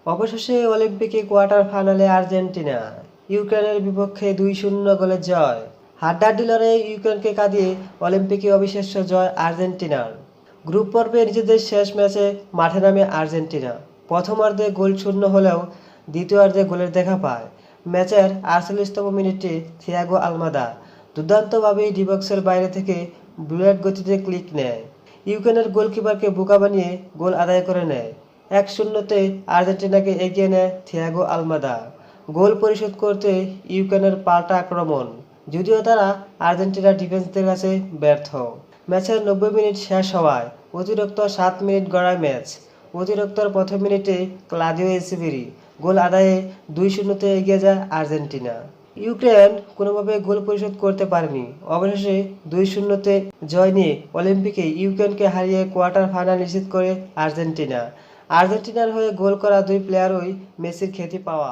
অবশেষে অলিম্পিকে কোয়ার্টার ফাইনালে আর্জেন্টিনা ইউক্রেনের বিপক্ষে 2-0 গোলে জয়। হাড্ডাহাড্ডি লড়াইয়ে ইউক্রেনকে কাঁদিয়ে অলিম্পিকে অবিশ্বাস্য জয় আর্জেন্টিনার। গ্রুপ পর্বে নিজেদের শেষ ম্যাচে মাঠে নামে আর্জেন্টিনা। প্রথমার্ধে গোলশূন্য হলেও দ্বিতীয়ার্ধে গোলের দেখা পায়। ম্যাচের 48তম মিনিটে থিয়াগো আলমাদা দুর্দান্তভাবেই ডিবক্সের বাইরে থেকে বুলেট গতিতে ক্লিক নেয়। ইউক্রেনের গোলকিপারকে বোকা বানিয়ে গোল আদায় করে নেয়। 1-0-তে আর্জেন্টিনাকে এগিয়ে নেয় থিয়াগো আলমাদা। গোল পরিশোধ করতে ইউক্রেনের পাল্টা আক্রমণ, যদিও তারা আর্জেন্টিনার ডিফেন্সদের কাছে ব্যর্থ। ম্যাচের 90 মিনিট শেষ হওয়ায় অতিরিক্ত 7 মিনিট গড়ায় ম্যাচ। অতিরিক্তর প্রথম মিনিটে ক্লাদিও এসিবেরি গোল আদায়ে 2-0-তে এগিয়ে যায় আর্জেন্টিনা। ইউক্রেন কোনোভাবে গোল পরিশোধ করতে পারেনি। অবশেষে 2-0-তে জয় নিয়ে অলিম্পিকে ইউক্রেনকে হারিয়ে কোয়ার্টার ফাইনাল নিশ্চিত করে আর্জেন্টিনা। আর্জেন্টিনার হয়ে গোল করা দুই প্লেয়ারই মেসির খ্যাতি পাওয়া।